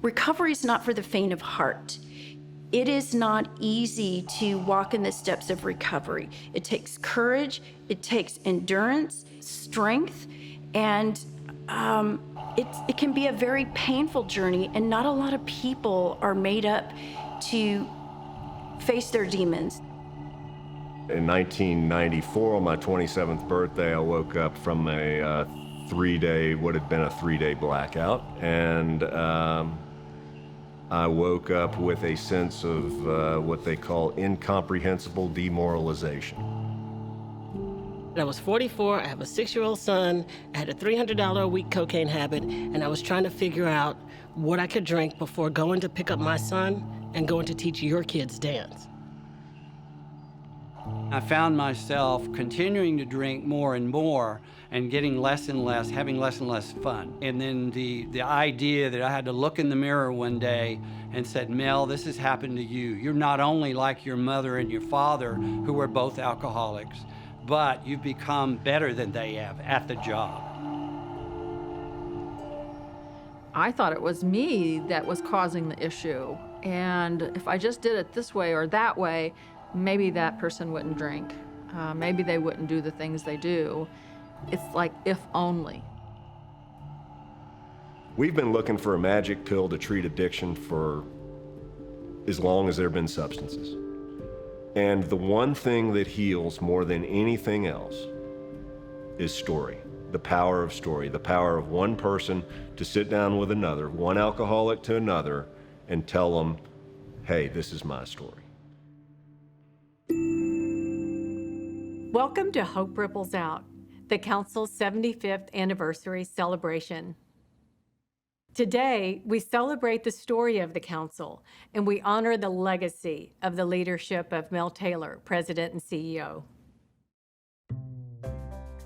Recovery is not for the faint of heart. It is not easy to walk in the steps of recovery. It takes courage, it takes endurance, strength, and it can be a very painful journey, and not a lot of people are made up to face their demons. In 1994, on my 27th birthday, I woke up from a what had been a three-day blackout, and I woke up with a sense of what they call incomprehensible demoralization. I was 44, I have a 6-year-old son, I had a $300 a week cocaine habit, and I was trying to figure out what I could drink before going to pick up my son and going to teach your kids dance. I found myself continuing to drink more and more and getting less and less, having less and less fun. And then the idea that I had to look in the mirror one day and said, Mel, this has happened to you. You're not only like your mother and your father, who were both alcoholics, but you've become better than they have at the job. I thought it was me that was causing the issue. And if I just did it this way or that way, maybe that person wouldn't drink. Maybe they wouldn't do the things they do. It's like, if only. We've been looking for a magic pill to treat addiction for as long as there have been substances. And the one thing that heals more than anything else is story. The power of story, the power of one person to sit down with another, one alcoholic to another, and tell them, hey, this is my story. Welcome to Hope Ripples Out, the Council's 75th anniversary celebration. Today, we celebrate the story of the Council, and we honor the legacy of the leadership of Mel Taylor, President and CEO.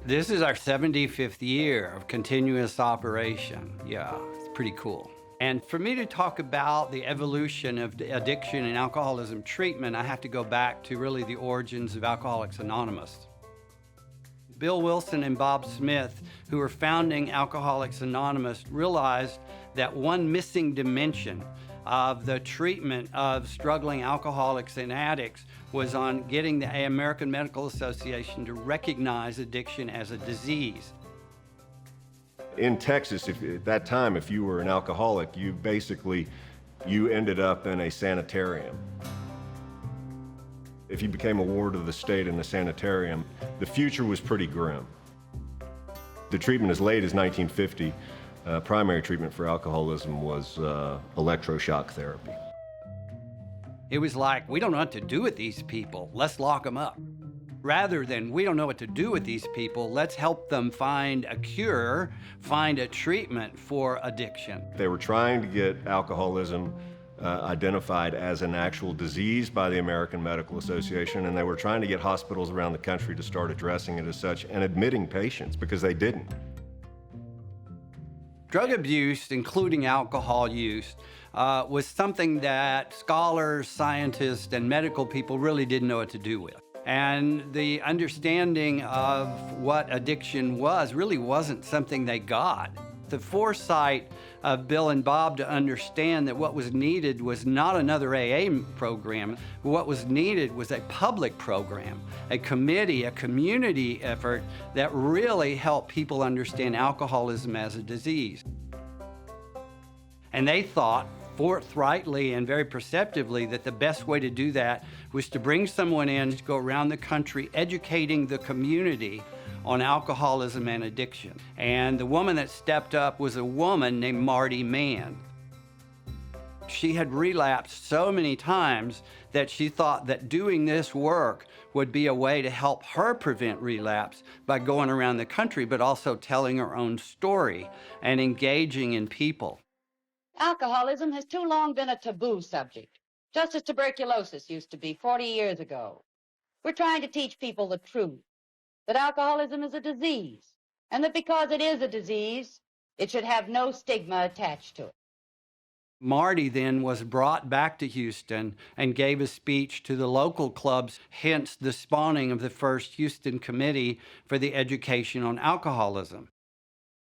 This is our 75th year of continuous operation. Yeah, it's pretty cool. And for me to talk about the evolution of addiction and alcoholism treatment, I have to go back to really the origins of Alcoholics Anonymous. Bill Wilson and Bob Smith, who were founding Alcoholics Anonymous, realized that one missing dimension of the treatment of struggling alcoholics and addicts was on getting the American Medical Association to recognize addiction as a disease. In Texas, at that time, if you were an alcoholic, you ended up in a sanitarium. If you became a ward of the state in the sanitarium, the future was pretty grim. The treatment as late as 1950, primary treatment for alcoholism was electroshock therapy. It was like, we don't know what to do with these people, let's lock them up. Rather than, we don't know what to do with these people, let's help them find a cure, find a treatment for addiction. They were trying to get alcoholism identified as an actual disease by the American Medical Association, and they were trying to get hospitals around the country to start addressing it as such and admitting patients, because they didn't. Drug abuse, including alcohol use, was something that scholars, scientists, and medical people really didn't know what to do with. And the understanding of what addiction was really wasn't something they got. The foresight of Bill and Bob to understand that what was needed was not another AA program. What was needed was a public program, a committee, a community effort that really helped people understand alcoholism as a disease. And they thought forthrightly and very perceptively that the best way to do that was to bring someone in to go around the country educating the community on alcoholism and addiction. And the woman that stepped up was a woman named Marty Mann. She had relapsed so many times that she thought that doing this work would be a way to help her prevent relapse by going around the country, but also telling her own story and engaging in people. Alcoholism has too long been a taboo subject, just as tuberculosis used to be 40 years ago. We're trying to teach people the truth, that alcoholism is a disease, and that because it is a disease, it should have no stigma attached to it. Marty then was brought back to Houston and gave a speech to the local clubs, hence the spawning of the first Houston Committee for the Education on Alcoholism.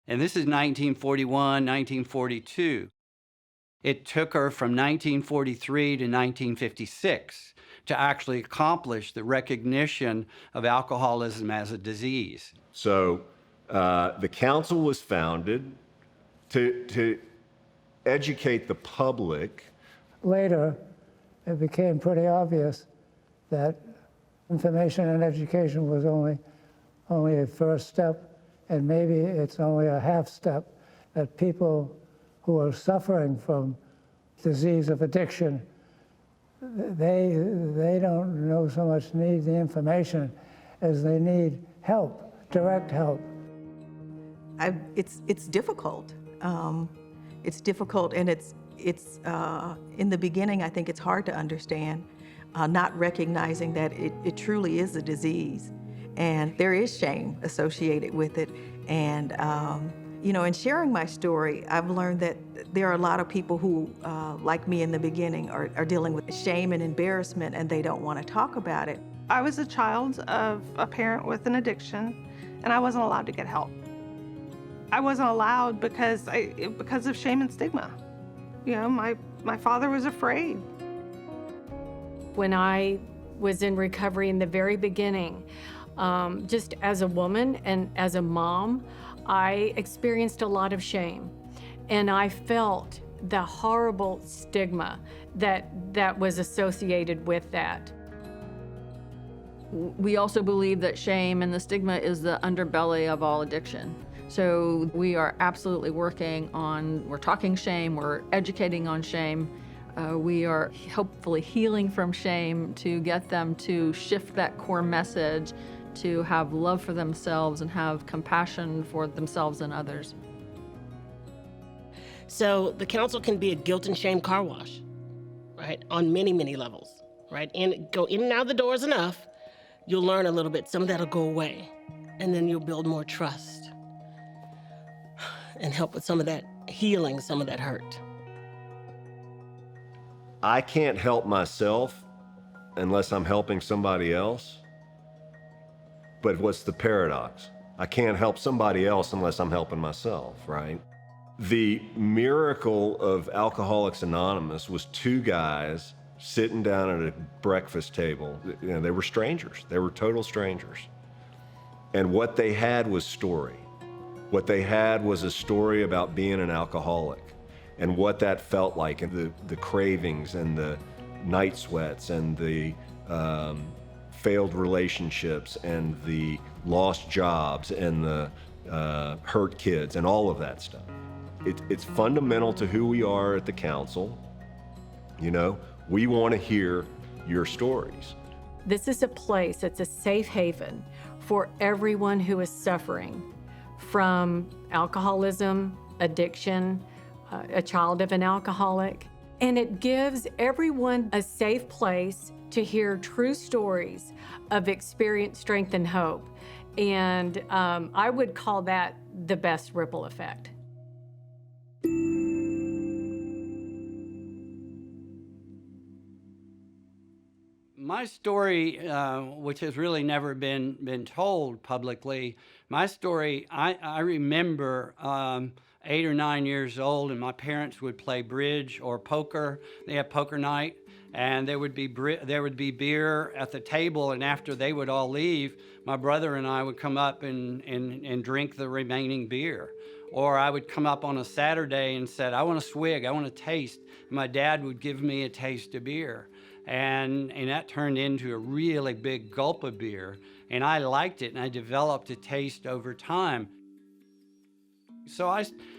And this is 1941, 1942. It took her from 1943 to 1956 to actually accomplish the recognition of alcoholism as a disease. So the council was founded to educate the public. Later, it became pretty obvious that information and education was only a first step, and maybe it's only a half step, that people who are suffering from disease of addiction, they don't know so much need the information as they need help, direct help. It's difficult. It's difficult, and it's in the beginning, I think it's hard to understand, not recognizing that it truly is a disease, and there is shame associated with it. And you know, in sharing my story, I've learned that there are a lot of people who, like me in the beginning, are dealing with shame and embarrassment, and they don't want to talk about it. I was a child of a parent with an addiction, and I wasn't allowed to get help. I wasn't allowed because of shame and stigma. You know, my father was afraid. When I was in recovery in the very beginning, just as a woman and as a mom, I experienced a lot of shame, and I felt the horrible stigma that was associated with that. We also believe that shame and the stigma is the underbelly of all addiction. So we are absolutely we're talking shame, we're educating on shame. We are hopefully healing from shame to get them to shift that core message, to have love for themselves and have compassion for themselves and others. So the council can be a guilt and shame car wash, right? On many, many levels, right? And go in and out the doors enough, you'll learn a little bit. Some of that'll go away, and then you'll build more trust and help with some of that healing, some of that hurt. I can't help myself unless I'm helping somebody else. But what's the paradox? I can't help somebody else unless I'm helping myself, right? The miracle of Alcoholics Anonymous was two guys sitting down at a breakfast table. You know, they were strangers. They were total strangers. And what they had was story. What they had was a story about being an alcoholic and what that felt like, and the cravings and the night sweats and the failed relationships and the lost jobs and the hurt kids and all of that stuff. It's fundamental to who we are at the council. You know, we want to hear your stories. This is a place, it's a safe haven for everyone who is suffering from alcoholism, addiction, a child of an alcoholic. And it gives everyone a safe place to hear true stories of experience, strength, and hope. And I would call that the best ripple effect. My story, which has really never been told publicly, my story, I remember 8 or 9 years old, and my parents would play bridge or poker. They had poker night, and there would be beer at the table, and after they would all leave, my brother and I would come up and drink the remaining beer. Or I would come up on a Saturday and said, I want a swig, I want a taste. And my dad would give me a taste of beer. And that turned into a really big gulp of beer. And I liked it, and I developed a taste over time. So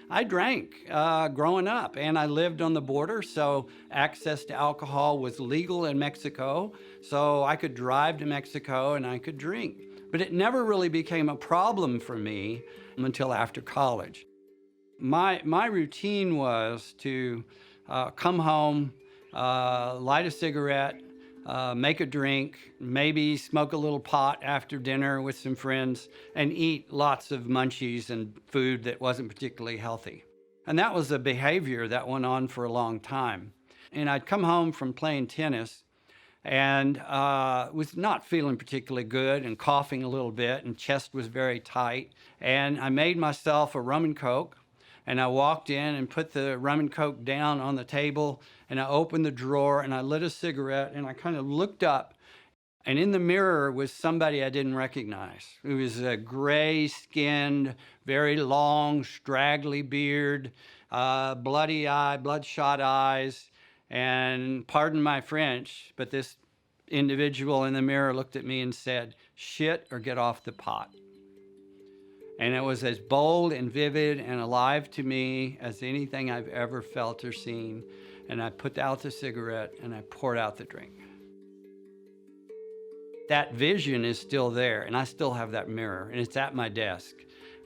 I drank growing up, and I lived on the border, so access to alcohol was legal in Mexico. So I could drive to Mexico and I could drink. But it never really became a problem for me until after college. My routine was to come home, light a cigarette, make a drink, maybe smoke a little pot after dinner with some friends, and eat lots of munchies and food that wasn't particularly healthy. And that was a behavior that went on for a long time. And I'd come home from playing tennis and was not feeling particularly good and coughing a little bit, and chest was very tight. And I made myself a rum and Coke, And I walked in and put the rum and coke down on the table, and I opened the drawer and I lit a cigarette, and I kind of looked up, and in the mirror was somebody I didn't recognize. It was a gray-skinned, very long, straggly beard, bloody eye, bloodshot eyes, and pardon my French, but this individual in the mirror looked at me and said, "Shit or get off the pot." And it was as bold and vivid and alive to me as anything I've ever felt or seen. And I put out the cigarette and I poured out the drink. That vision is still there, and I still have that mirror, and it's at my desk.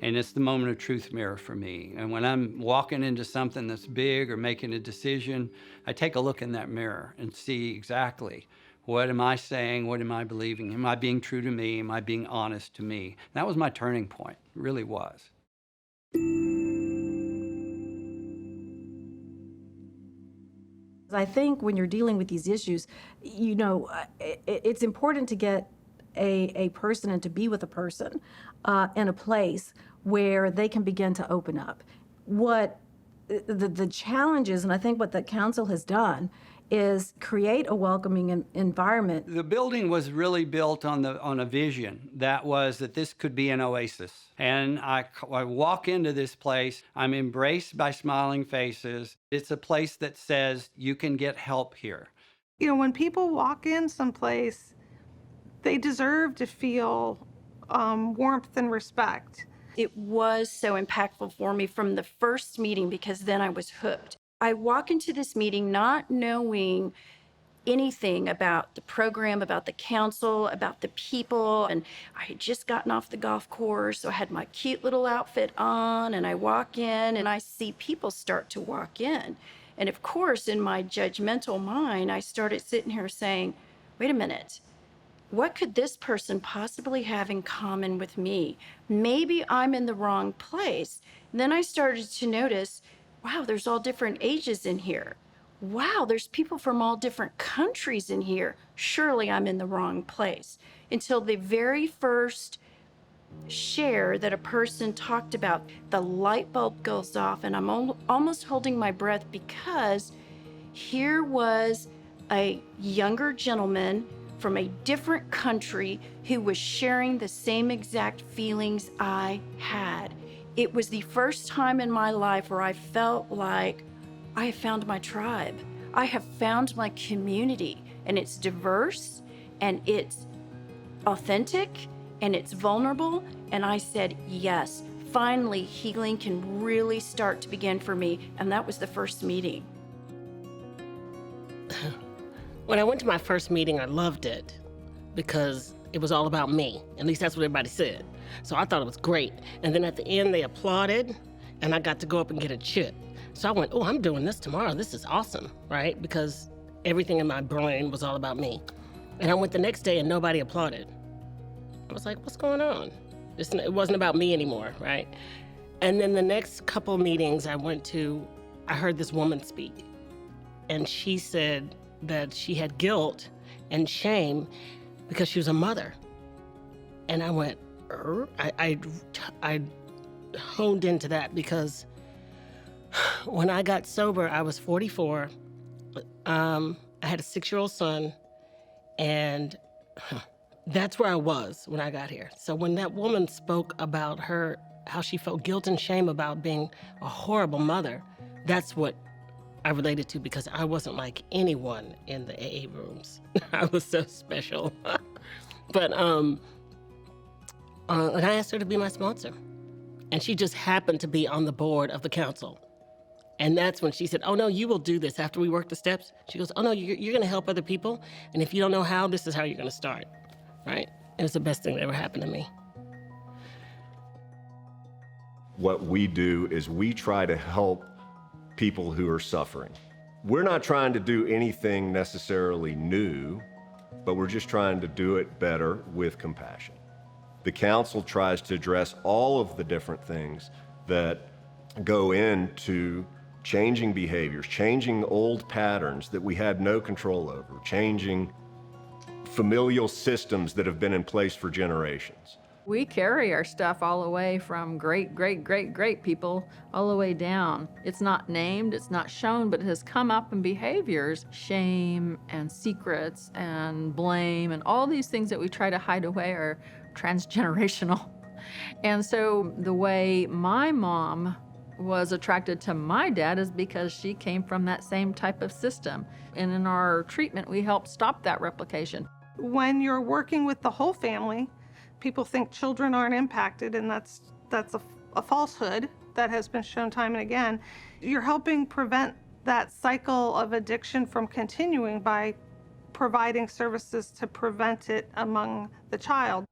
And it's the moment of truth mirror for me. And when I'm walking into something that's big or making a decision, I take a look in that mirror and see exactly, what am I saying? What am I believing? Am I being true to me? Am I being honest to me? And that was my turning point. It really was. I think when you're dealing with these issues, you know, it's important to get a person and to be with a person in a place where they can begin to open up. What the challenge is, and I think what the council has done, is create a welcoming environment. The building was really built on a vision that was that this could be an oasis. And I walk into this place, I'm embraced by smiling faces. It's a place that says you can get help here. You know, when people walk in someplace, they deserve to feel warmth and respect. It was so impactful for me from the first meeting because then I was hooked. I walk into this meeting not knowing anything about the program, about the council, about the people, and I had just gotten off the golf course, so I had my cute little outfit on, and I walk in and I see people start to walk in. And of course, in my judgmental mind, I started sitting here saying, wait a minute, what could this person possibly have in common with me? Maybe I'm in the wrong place. And then I started to notice, wow, there's all different ages in here. Wow, there's people from all different countries in here. Surely I'm in the wrong place. Until the very first share that a person talked about, the light bulb goes off, and I'm almost holding my breath because here was a younger gentleman from a different country who was sharing the same exact feelings I had. It was the first time in my life where I felt like I have found my tribe. I have found my community, and it's diverse, and it's authentic, and it's vulnerable. And I said, yes, finally healing can really start to begin for me. And that was the first meeting. When I went to my first meeting, I loved it because it was all about me. At least that's what everybody said. So I thought it was great. And then at the end, they applauded, and I got to go up and get a chip. So I went, oh, I'm doing this tomorrow. This is awesome, right? Because everything in my brain was all about me. And I went the next day, and nobody applauded. I was like, what's going on? It wasn't about me anymore, right? And then the next couple meetings I went to, I heard this woman speak. And she said that she had guilt and shame because she was a mother. And I went, I honed into that because when I got sober, I was 44. I had a 6-year-old son, and that's where I was when I got here. So when that woman spoke about how she felt guilt and shame about being a horrible mother, that's what I related to, because I wasn't like anyone in the AA rooms. I was so special. But and I asked her to be my sponsor. And she just happened to be on the board of the council. And that's when she said, oh no, you will do this after we work the steps. She goes, oh no, you're gonna help other people. And if you don't know how, this is how you're gonna start, right? It was the best thing that ever happened to me. What we do is we try to help people who are suffering. We're not trying to do anything necessarily new, but we're just trying to do it better with compassion. The council tries to address all of the different things that go into changing behaviors, changing old patterns that we had no control over, changing familial systems that have been in place for generations. We carry our stuff all the way from great people all the way down. It's not named, it's not shown, but it has come up in behaviors, shame and secrets and blame, and all these things that we try to hide away are transgenerational. And so the way my mom was attracted to my dad is because she came from that same type of system. And in our treatment, we help stop that replication. When you're working with the whole family, people think children aren't impacted, and that's a falsehood that has been shown time and again. You're helping prevent that cycle of addiction from continuing by providing services to prevent it among the child.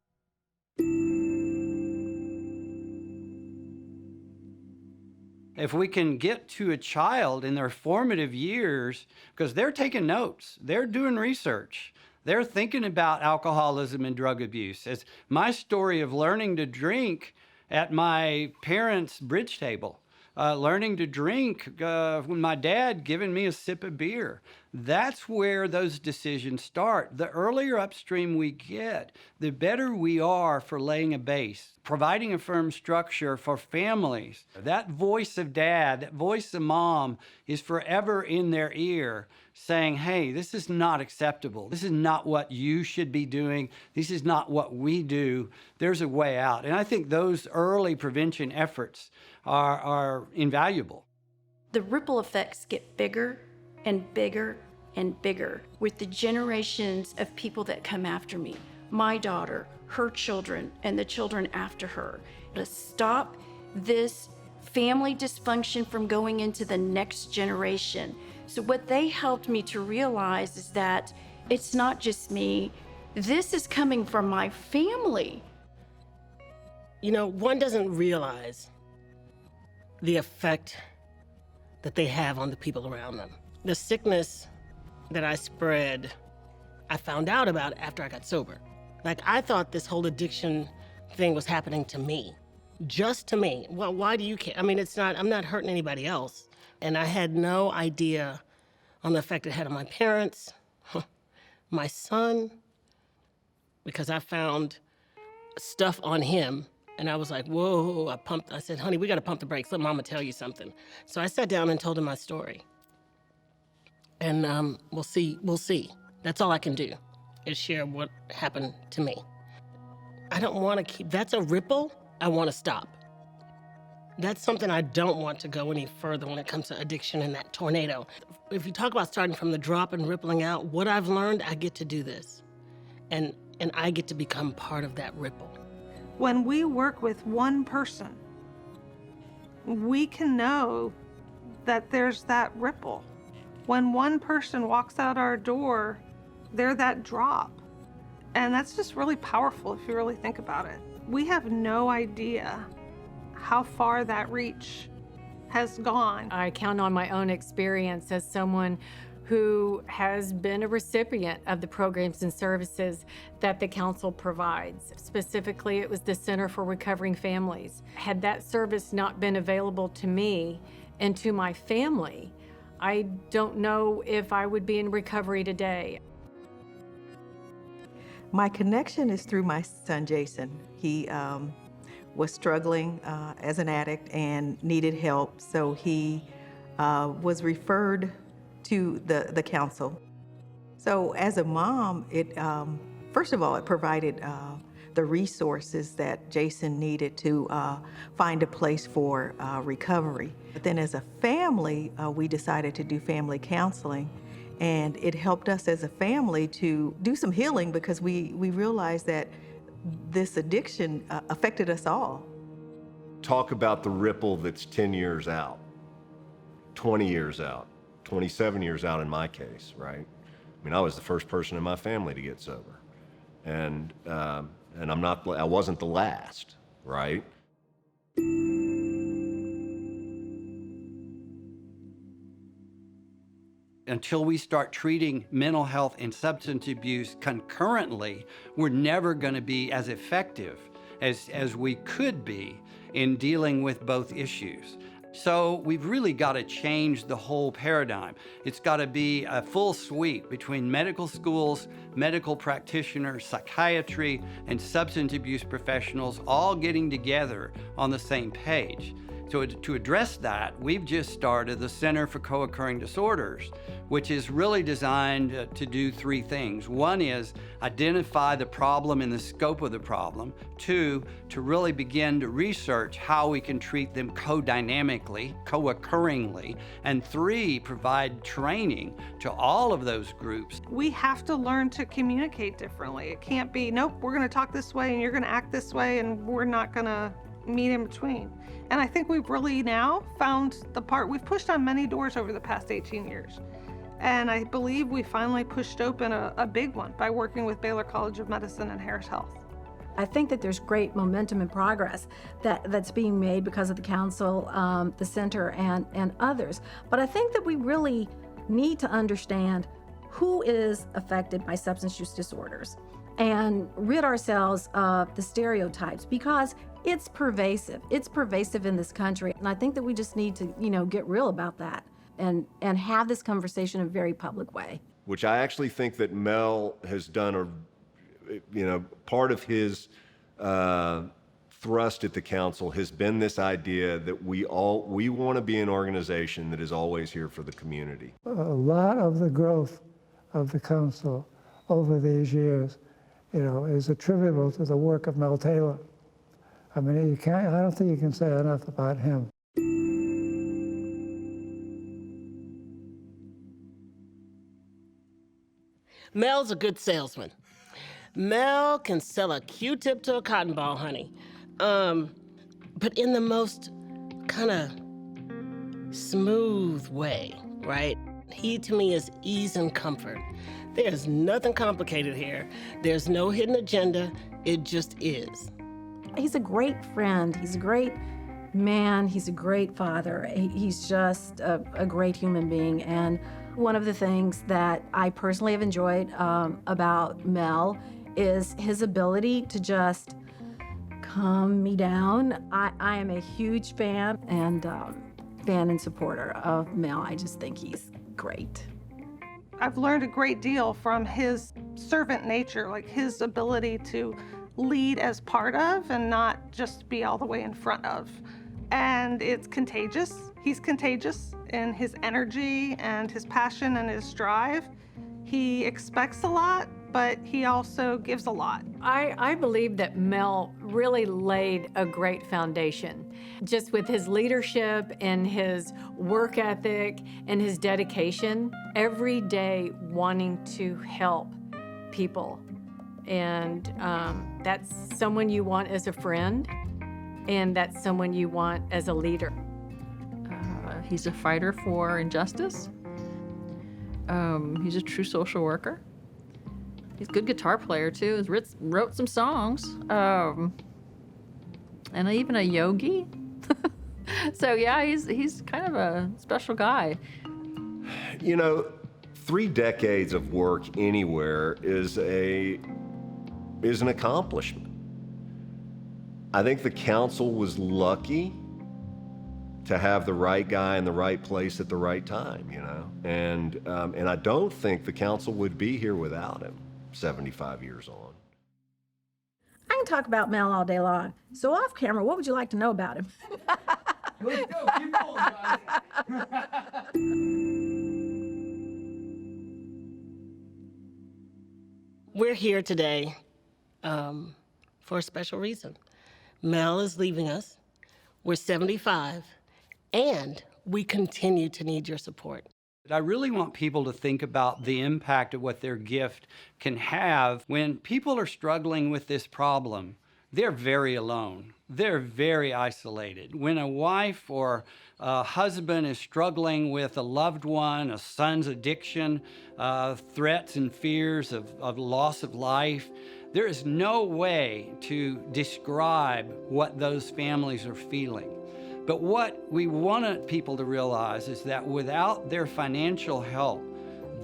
If we can get to a child in their formative years, because they're taking notes, they're doing research, they're thinking about alcoholism and drug abuse. It's my story of learning to drink at my parents' bridge table, learning to drink when my dad giving me a sip of beer. That's where those decisions start. The earlier upstream we get, the better we are for laying a base, providing a firm structure for families. That voice of dad, that voice of mom is forever in their ear saying, hey, this is not acceptable. This is not what you should be doing. This is not what we do. There's a way out. And I think those early prevention efforts are invaluable. The ripple effects get bigger and bigger and bigger with the generations of people that come after me. My daughter, her children, and the children after her. To stop this family dysfunction from going into the next generation. So what they helped me to realize is that it's not just me. This is coming from my family. You know, one doesn't realize the effect that they have on the people around them. The sickness that I spread, I found out about after I got sober. Like, I thought this whole addiction thing was happening to me, just to me. Well, why do you care? I mean, I'm not hurting anybody else. And I had no idea on the effect it had on my parents, my son, because I found stuff on him. And I was like, whoa, I said, honey, we got to pump the brakes. Let mama tell you something. So I sat down and told him my story. And we'll see. That's all I can do, is share what happened to me. I don't want to that's a ripple I want to stop. That's something I don't want to go any further when it comes to addiction and that tornado. If you talk about starting from the drop and rippling out, what I've learned, I get to do this. And I get to become part of that ripple. When we work with one person, we can know that there's that ripple. When one person walks out our door, they're that drop. And that's just really powerful if you really think about it. We have no idea how far that reach has gone. I count on my own experience as someone who has been a recipient of the programs and services that the council provides. Specifically, it was the Center for Recovering Families. Had that service not been available to me and to my family, I don't know if I would be in recovery today. My connection is through my son, Jason. He was struggling as an addict and needed help, so he was referred to the council. So as a mom, it first of all, it provided the resources that Jason needed to find a place for recovery. But then as a family, we decided to do family counseling, and it helped us as a family to do some healing because we realized that this addiction affected us all. Talk about the ripple that's 10 years out, 20 years out, 27 years out in my case, right? I mean, I was the first person in my family to get sober. And I wasn't the last, right? Until we start treating mental health and substance abuse concurrently, we're never going to be as effective as we could be in dealing with both issues. So we've really got to change the whole paradigm. It's got to be a full suite between medical schools, medical practitioners, psychiatry, and substance abuse professionals all getting together on the same page. So to address that, we've just started the Center for Co-occurring Disorders, which is really designed to do three things. One is identify the problem and the scope of the problem. Two, to really begin to research how we can treat them co-dynamically, co-occurringly. And three, provide training to all of those groups. We have to learn to communicate differently. It can't be, nope, we're gonna talk this way and you're gonna act this way and we're not gonna meet in between. And I think we've really now found the part, we've pushed on many doors over the past 18 years. And I believe we finally pushed open a big one by working with Baylor College of Medicine and Harris Health. I think that there's great momentum and progress that's being made because of the council, the center, and others. But I think that we really need to understand who is affected by substance use disorders and rid ourselves of the stereotypes, because it's pervasive. It's pervasive in this country. And I think that we just need to, get real about that and have this conversation in a very public way. Which I actually think that Mel has done part of his thrust at the council has been this idea that we want to be an organization that is always here for the community. A lot of the growth of the council over these years, is attributable to the work of Mel Taylor. I mean, I don't think you can say enough about him. Mel's a good salesman. Mel can sell a Q-tip to a cotton ball, honey. But in the most kind of smooth way, right? He, to me, is ease and comfort. There's nothing complicated here. There's no hidden agenda. It just is. He's a great friend. He's a great man. He's a great father. He's just a great human being. And one of the things that I personally have enjoyed about Mel is his ability to just calm me down. I am a huge fan and supporter of Mel. I just think he's great. I've learned a great deal from his servant nature, like his ability to lead as part of and not just be all the way in front of. And it's contagious. He's contagious in his energy and his passion and his drive. He expects a lot, but he also gives a lot. I believe that Mel really laid a great foundation, just with his leadership and his work ethic and his dedication, every day wanting to help people. And that's someone you want as a friend, and that's someone you want as a leader. He's a fighter for injustice. He's a true social worker. He's a good guitar player too. He wrote some songs. And even a yogi. So yeah, he's kind of a special guy. 3 decades of work anywhere is an accomplishment. I think the council was lucky to have the right guy in the right place at the right time, and I don't think the council would be here without him 75 years on. I can talk about Mel all day long. So off camera, what would you like to know about him? Let's go, keep going, guys. We're here today for a special reason. Mel is leaving us. We're 75, and we continue to need your support. I really want people to think about the impact of what their gift can have. When people are struggling with this problem, they're very alone. They're very isolated. When a wife or a husband is struggling with a loved one, a son's addiction, threats and fears of loss of life, there is no way to describe what those families are feeling. But what we want people to realize is that without their financial help,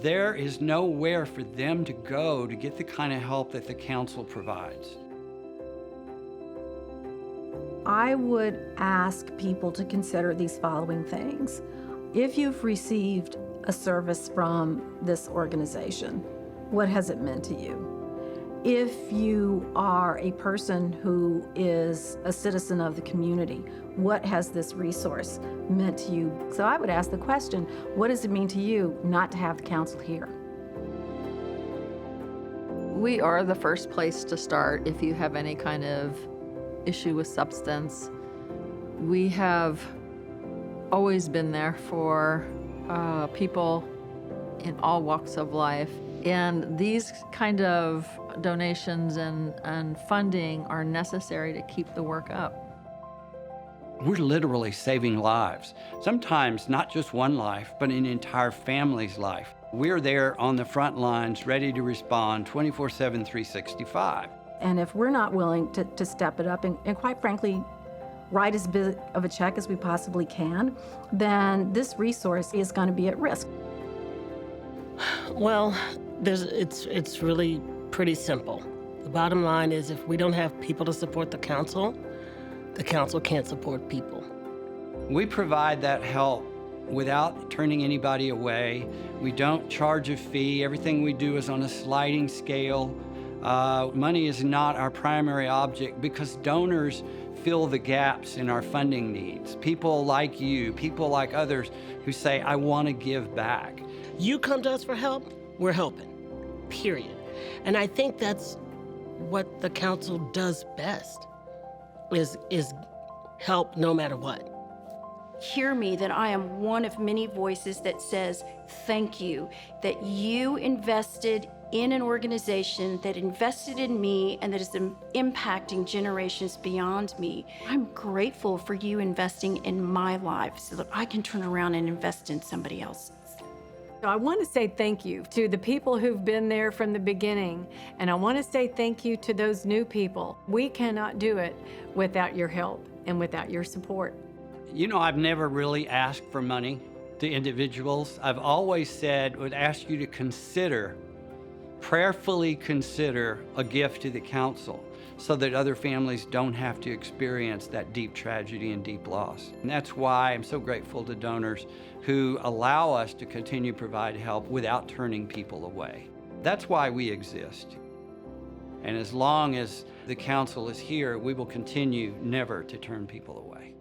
there is nowhere for them to go to get the kind of help that the council provides. I would ask people to consider these following things. If you've received a service from this organization, what has it meant to you? If you are a person who is a citizen of the community, what has this resource meant to you? So I would ask the question, what does it mean to you not to have the council here? We are the first place to start if you have any kind of issue with substance. We have always been there for people in all walks of life. And these kind of donations and funding are necessary to keep the work up. We're literally saving lives. Sometimes not just one life, but an entire family's life. We're there on the front lines, ready to respond 24/7, 365. And if we're not willing to step it up and quite frankly, write as big of a check as we possibly can, then this resource is going to be at risk. Well, it's really pretty simple. The bottom line is if we don't have people to support the council can't support people. We provide that help without turning anybody away. We don't charge a fee. Everything we do is on a sliding scale. Money is not our primary object because donors fill the gaps in our funding needs. People like you, people like others who say, I want to give back. You come to us for help, we're helping, period. And I think that's what the council does best, is help no matter what. Hear me that I am one of many voices that says thank you, that you invested in an organization that invested in me and that is impacting generations beyond me. I'm grateful for you investing in my life so that I can turn around and invest in somebody else's. So I want to say thank you to the people who've been there from the beginning, and I want to say thank you to those new people. We cannot do it without your help and without your support. You know, I've never really asked for money to individuals. I've always said, would ask you to consider, prayerfully consider a gift to the council so that other families don't have to experience that deep tragedy and deep loss. And that's why I'm so grateful to donors who allow us to continue to provide help without turning people away. That's why we exist. And as long as the council is here, we will continue never to turn people away.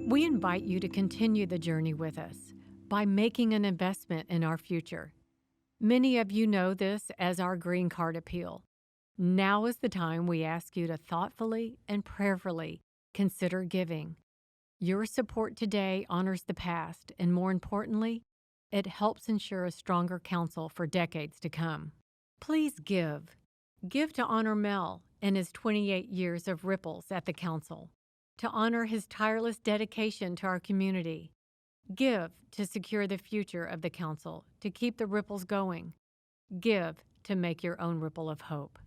We invite you to continue the journey with us by making an investment in our future. Many of you know this as our green card appeal. Now is the time we ask you to thoughtfully and prayerfully consider giving. Your support today honors the past, and more importantly, it helps ensure a stronger council for decades to come. Please give. Give to honor Mel and his 28 years of ripples at the council, to honor his tireless dedication to our community. Give to secure the future of the council, to keep the ripples going. Give to make your own ripple of hope.